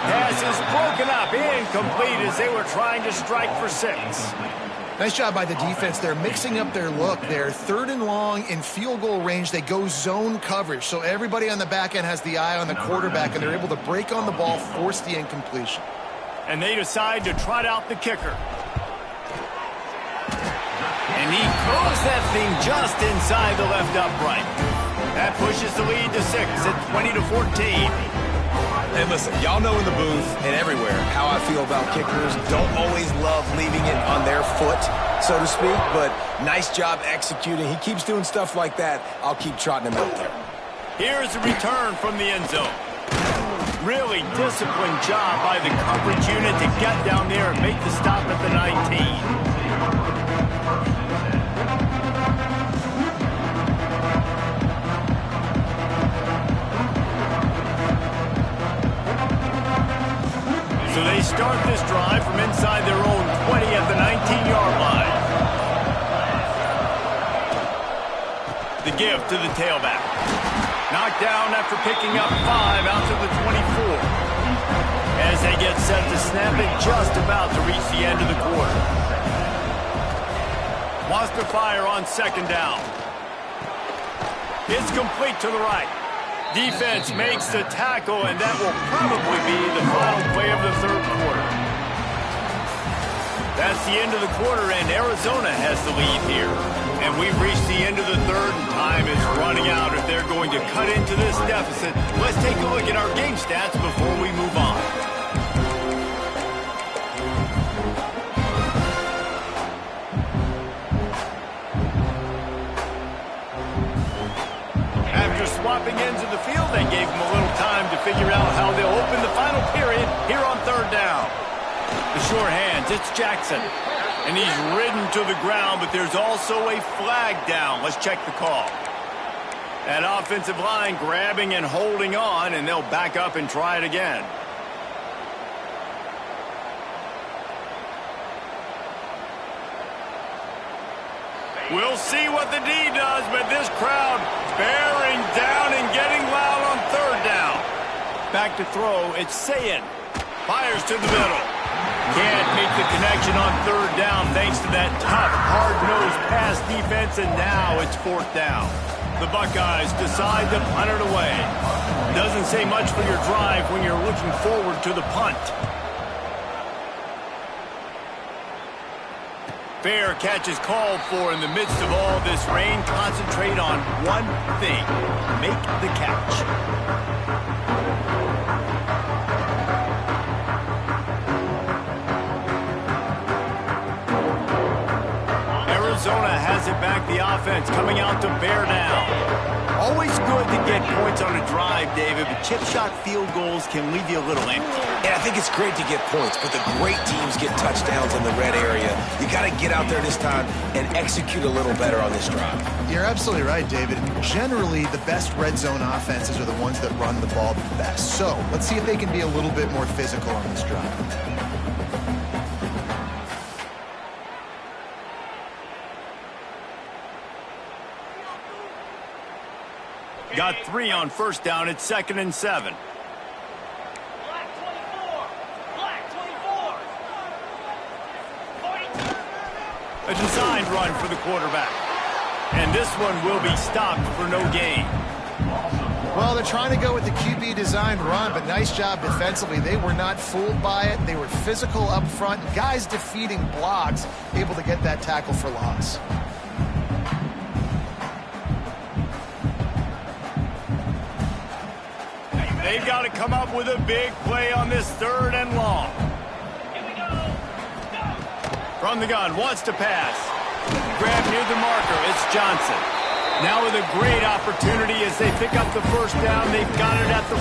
Pass is broken up, incomplete as they were trying to strike for 6. Nice job by the defense. They're mixing up their look. They're 3rd and long in field goal range. They go zone coverage. So everybody on the back end has the eye on the quarterback, and they're able to break on the ball, force the incompletion. And they decide to trot out the kicker. And he throws that thing just inside the left upright. That pushes the lead to 6 at 20-14. And listen, y'all know in the booth and everywhere how I feel about kickers. Don't always love leaving it on their foot, so to speak, but nice job executing. He keeps doing stuff like that. I'll keep trotting him out there. Here's a return from the end zone. Really disciplined job by the coverage unit to get down there and make the stop at the 19. So they start this drive from inside their own 20 at the 19-yard line. The give to the tailback. Knocked down after picking up 5 out to the 24. As they get set to snap it, just about to reach the end of the quarter. Wants to fire on 2nd down. It's complete to the right. Defense makes the tackle, and that will probably be the final play of the 3rd quarter. That's the end of the quarter, and Arizona has the lead here. And we've reached the end of the 3rd, and time is running out if they're going to cut into this deficit. Let's take a look at our game stats before we move on. Swapping ends of the field, they gave them a little time to figure out how they'll open the final period here on 3rd down. The sure hands, it's Jackson. And he's ridden to the ground, but there's also a flag down. Let's check the call. That offensive line grabbing and holding on, and they'll back up and try it again. We'll see what the D does, but this crowd bearing down and getting loud on 3rd down. Back to throw, it's Sayin. Fires to the middle. Can't make the connection on 3rd down thanks to that tough, hard-nosed pass defense, and now it's 4th down. The Buckeyes decide to punt it away. Doesn't say much for your drive when you're looking forward to the punt. Fair catch is called for in the midst of all this rain. Concentrate on one thing. Make the catch. Arizona has it back. The offense coming out to bear down. Always good to get points on a drive, David, but chip shot field goals can leave you a little empty. Yeah, I think it's great to get points, but the great teams get touchdowns in the red area. You got to get out there this time and execute a little better on this drive. You're absolutely right, David. Generally, the best red zone offenses are the ones that run the ball the best. So let's see if they can be a little bit more physical on this drive. Got 3 on 1st down. It's 2nd and 7. Black 24. Black 24. A designed run for the quarterback. And this one will be stopped for no gain. Well, they're trying to go with the QB designed run, but nice job defensively. They were not fooled by it. They were physical up front. Guys defeating blocks, able to get that tackle for loss. They've got to come up with a big play on this 3rd and long. Here we go. From the gun, wants to pass. Grab near the marker, it's Johnson. Now with a great opportunity as they pick up the 1st down. They've got it at the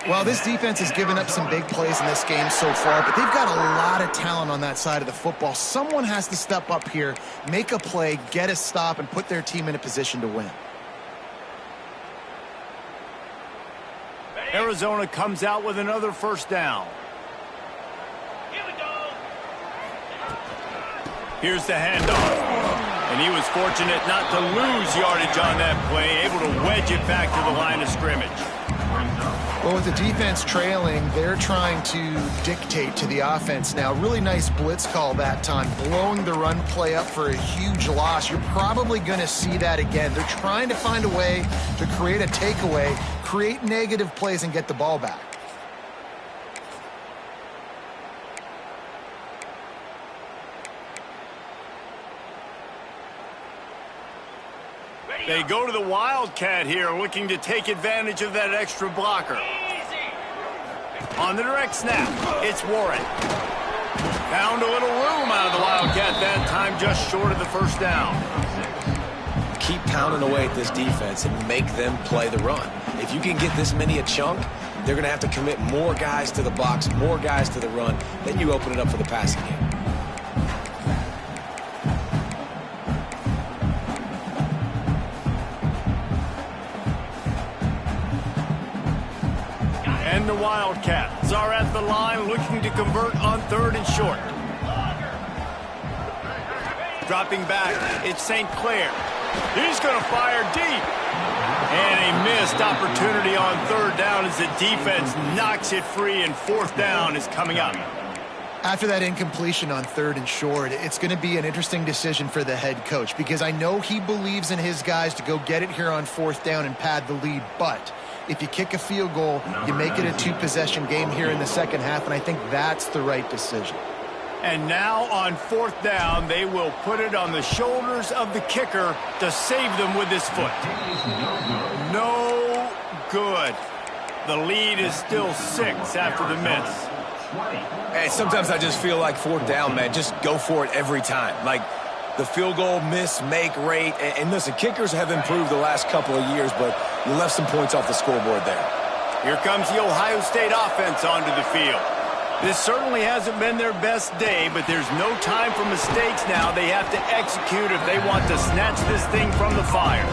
40. Well, this defense has given up some big plays in this game so far, but they've got a lot of talent on that side of the football. Someone has to step up here, make a play, get a stop, and put their team in a position to win. Arizona comes out with another 1st down. Here we go. Here's the handoff. And he was fortunate not to lose yardage on that play, able to wedge it back to the line of scrimmage. Brings up Well, with the defense trailing, they're trying to dictate to the offense now. Really nice blitz call that time, blowing the run play up for a huge loss. You're probably going to see that again. They're trying to find a way to create a takeaway, create negative plays, and get the ball back. They go to the Wildcat here, looking to take advantage of that extra blocker. On the direct snap, it's Warren. Found a little room out of the Wildcat that time, just short of the first down. Keep pounding away at this defense and make them play the run. If you can get this many a chunk, they're going to have to commit more guys to the box, more guys to the run. Then you open it up for the passing game. And the Wildcats are at the line looking to convert on 3rd and short. Dropping back, it's St. Clair. He's going to fire deep. And a missed opportunity on 3rd down as the defense knocks it free, and 4th down is coming up. After that incompletion on 3rd and short, it's going to be an interesting decision for the head coach because I know he believes in his guys to go get it here on 4th down and pad the lead, but if you kick a field goal, you make it a 2-possession game here in the second half, and I think that's the right decision. And now on 4th down, they will put it on the shoulders of the kicker to save them with his foot. No good. The lead is still 6 after the miss. Hey, sometimes I just feel like 4th down, man. Just go for it every time. Like the field goal miss, make rate. And listen, kickers have improved the last couple of years, but you left some points off the scoreboard there. Here comes the Ohio State offense onto the field. This certainly hasn't been their best day, but there's no time for mistakes now. They have to execute if they want to snatch this thing from the fire.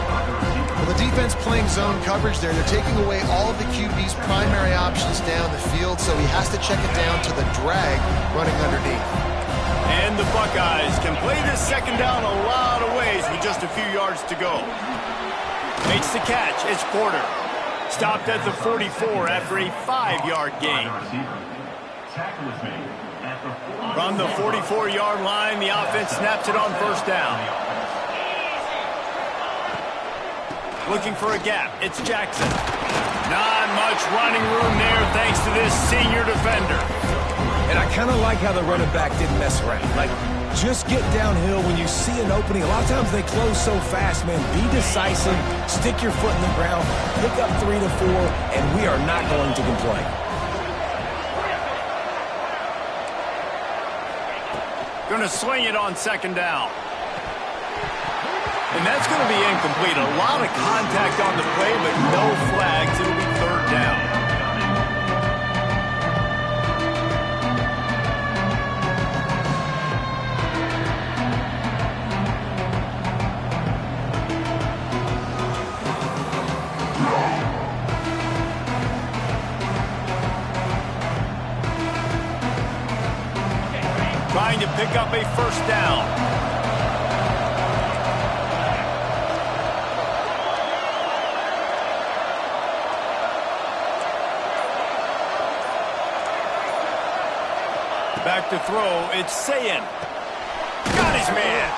Well, the defense playing zone coverage there. They're taking away all of the QB's primary options down the field, so he has to check it down to the drag running underneath. And the Buckeyes can play this second down a lot of ways with just a few yards to go. Makes the catch. It's Porter. Stopped at the 44 after a 5-yard gain. From the 44-yard line, the offense snaps it on 1st down. Looking for a gap. It's Jackson. Not much running room there thanks to this senior defender. And I kind of like how the running back didn't mess around. Like, just get downhill when you see an opening. A lot of times they close so fast, man. Be decisive, stick your foot in the ground, pick up 3 to 4, and we are not going to complain. Going to swing it on 2nd down. And that's going to be incomplete. A lot of contact on the play, but no flags. It'll be 3rd down. Trying to pick up a 1st down. Back to throw, it's Sayin. Got his man.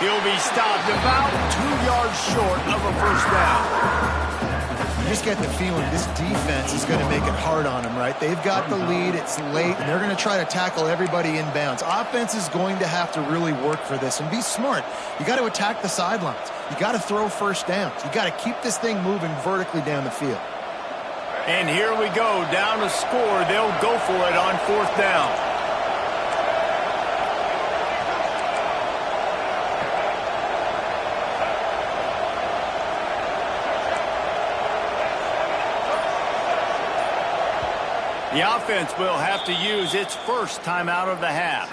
He'll be stopped about 2 yards short of a 1st down. You just get the feeling this defense is going to make it hard on them, right? They've got the lead, it's late, and they're going to try to tackle everybody inbounds. Offense is going to have to really work for this and be smart. You got to attack the sidelines. You got to throw 1st downs. You got to keep this thing moving vertically down the field. And here we go, down to score. They'll go for it on 4th down. The offense will have to use its first timeout of the half.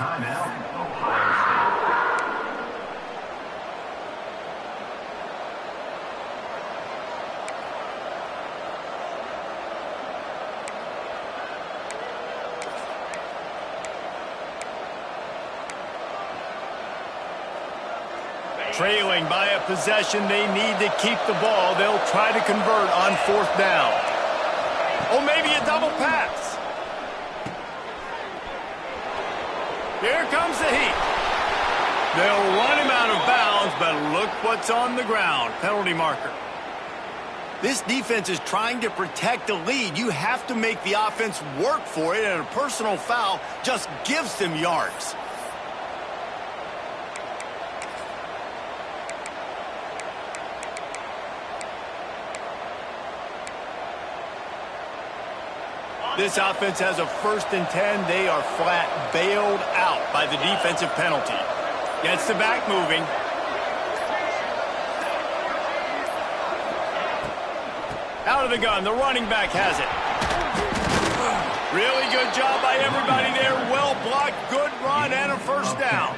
Trailing by a possession, they need to keep the ball. They'll try to convert on 4th down. Oh, maybe a double pass. Here comes the heat. They'll run him out of bounds, but look what's on the ground. Penalty marker. This defense is trying to protect the lead. You have to make the offense work for it, and a personal foul just gives them yards. This offense has a 1st and 10. They are flat bailed out by the defensive penalty. Gets the back moving. Out of the gun. The running back has it. Really good job by everybody there. Well blocked. Good run and a 1st down.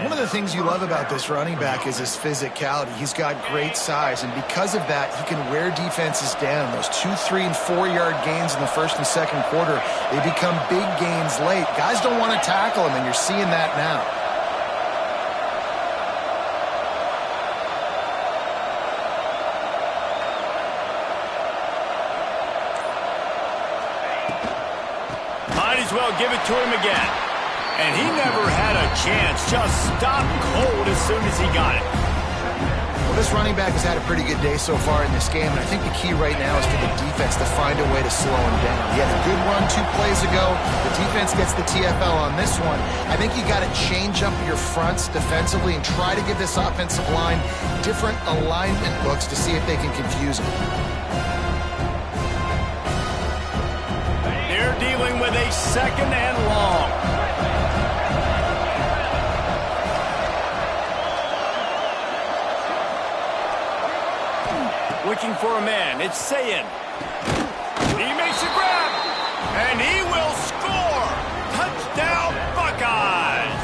One of the things you love about this running back is his physicality. He's got great size, and because of that, he can wear defenses down. Those 2, 3, and 4-yard gains in the 1st and 2nd quarter, they become big gains late. Guys don't want to tackle him, and you're seeing that now. Might as well give it to him again. And he never had a chance. Just stopped cold as soon as he got it. Well, this running back has had a pretty good day so far in this game, and I think the key right now is for the defense to find a way to slow him down. He had a good run 2 plays ago. The defense gets the TFL on this one. I think you got to change up your fronts defensively and try to give this offensive line different alignment looks to see if they can confuse him. They're dealing with a 2nd and long. Looking for a man. It's Sayin. He makes a grab. And he will score. Touchdown, Buckeyes.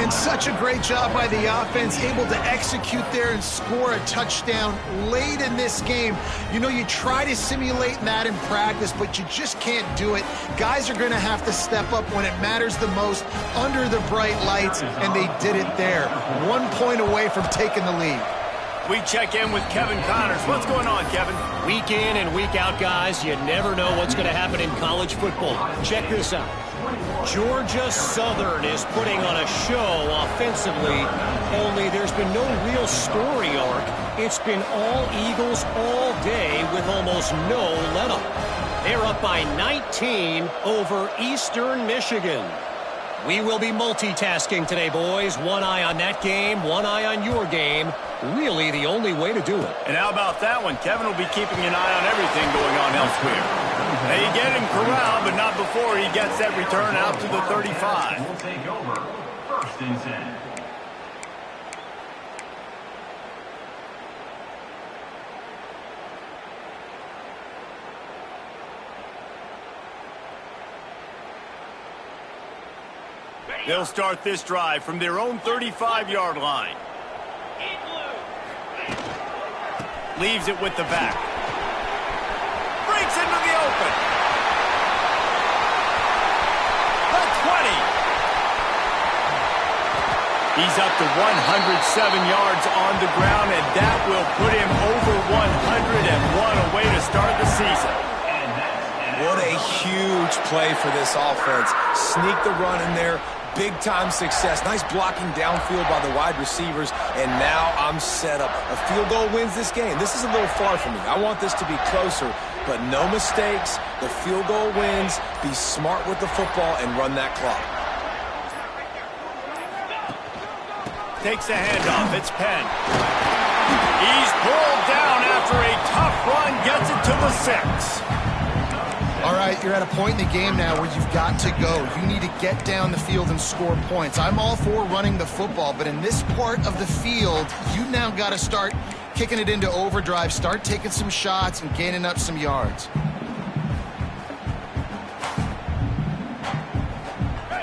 And such a great job by the offense, able to execute there and score a touchdown late in this game. You know, you try to simulate that in practice, but you just can't do it. Guys are going to have to step up when it matters the most under the bright lights, and they did it there. 1 point away from taking the lead. We check in with Kevin Connors. What's going on, Kevin? Week in and week out, guys, you never know what's going to happen in college football. Check this out. Georgia Southern is putting on a show offensively, only there's been no real story arc. It's been all Eagles all day with almost no let-up. They're up by 19 over Eastern Michigan. We will be multitasking today, boys. One eye on that game, one eye on your game. Really the only way to do it. And how about that one? Kevin will be keeping an eye on everything going on elsewhere. They get him corralled, but not before he gets that return out to the 35. Will take over. 1st and 10. They'll start this drive from their own 35-yard line. Leaves it with the back. Breaks into the open. The 20. He's up to 107 yards on the ground, and that will put him over 101 away to start the season. What a huge play for this offense. Sneak the run in there. Big-time success. Nice blocking downfield by the wide receivers, and now I'm set up. A field goal wins this game. This is a little far for me. I want this to be closer, but no mistakes. The field goal wins. Be smart with the football and run that clock. Takes the handoff. It's Penn. He's pulled down after a tough run. Gets it to the 6. All right, you're at a point in the game now where you've got to go. You need to get down the field and score points. I'm all for running the football, but in this part of the field, you now got to start kicking it into overdrive, start taking some shots and gaining up some yards.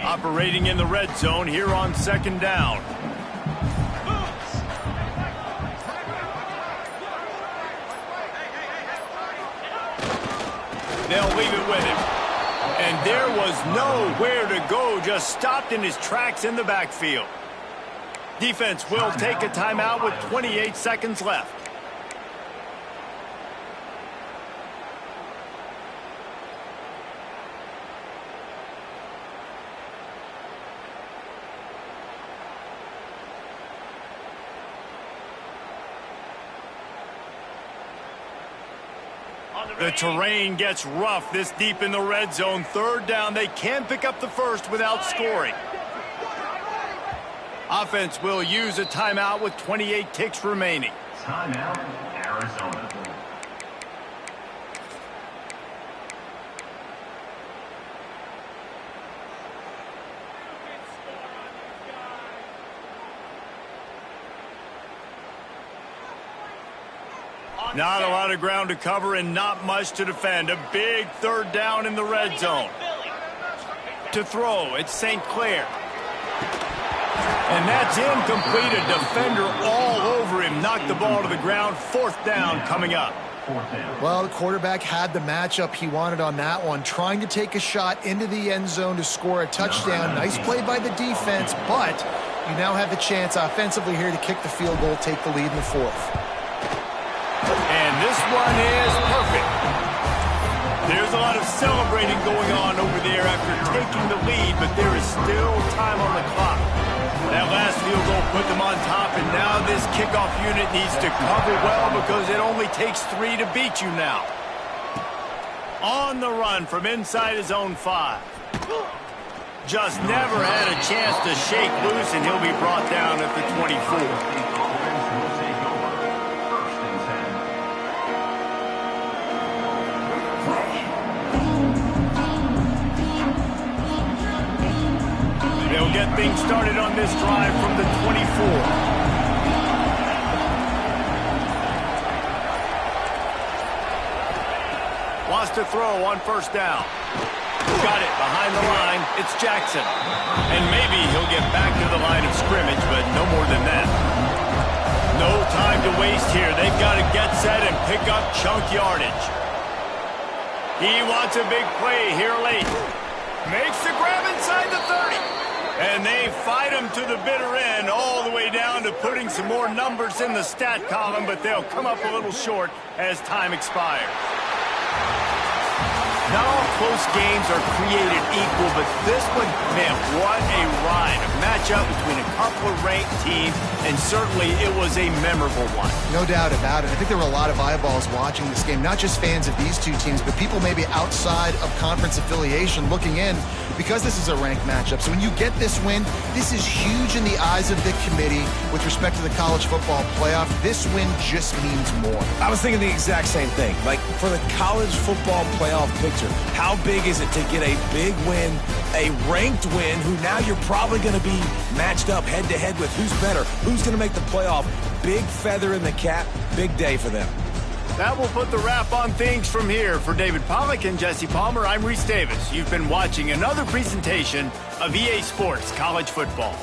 Operating in the red zone here on 2nd down. They'll leave it with him. And there was nowhere to go, just stopped in his tracks in the backfield. Defense will take a timeout with 28 seconds left. The terrain gets rough this deep in the red zone. Third down, they can pick up the first without scoring. Offense will use a timeout with 28 ticks remaining. Timeout, Arizona. Not a lot of ground to cover and not much to defend. A big third down in the red zone. To throw, it's St. Clair. And that's incomplete. A defender all over him. Knocked the ball to the ground. Fourth down coming up. Well, the quarterback had the matchup he wanted on that one, trying to take a shot into the end zone to score a touchdown. Nice play by the defense, but you now have the chance offensively here to kick the field goal, take the lead in the fourth. And this one is perfect. There's a lot of celebrating going on over there after taking the lead, but there is still time on the clock. That last field goal put them on top, and now this kickoff unit needs to cover well because it only takes 3 to beat you now. On the run from inside his own 5. Just never had a chance to shake loose, and he'll be brought down at the 24. They'll get things started on this drive from the 24. Wants to throw on first down. Got it behind the line. It's Jackson. And maybe he'll get back to the line of scrimmage, but no more than that. No time to waste here. They've got to get set and pick up chunk yardage. He wants a big play here late. Makes the grab inside the 30. And they fight him to the bitter end, all the way down to putting some more numbers in the stat column, but they'll come up a little short as time expires. Not all close games are created equal, but this one, man, what a ride. A matchup between a couple of ranked teams, and certainly it was a memorable one. No doubt about it. I think there were a lot of eyeballs watching this game, not just fans of these two teams, but people maybe outside of conference affiliation looking in because this is a ranked matchup. So when you get this win, this is huge in the eyes of the committee with respect to the college football playoff. This win just means more. I was thinking the exact same thing. Like, for the college football playoff picture, how big is it to get a big win, a ranked win, who now you're probably going to be matched up head-to-head with who's better, who's going to make the playoff. Big feather in the cap, big day for them. That will put the wrap on things from here. For David Pollack and Jesse Palmer, I'm Reese Davis. You've been watching another presentation of EA Sports College Football.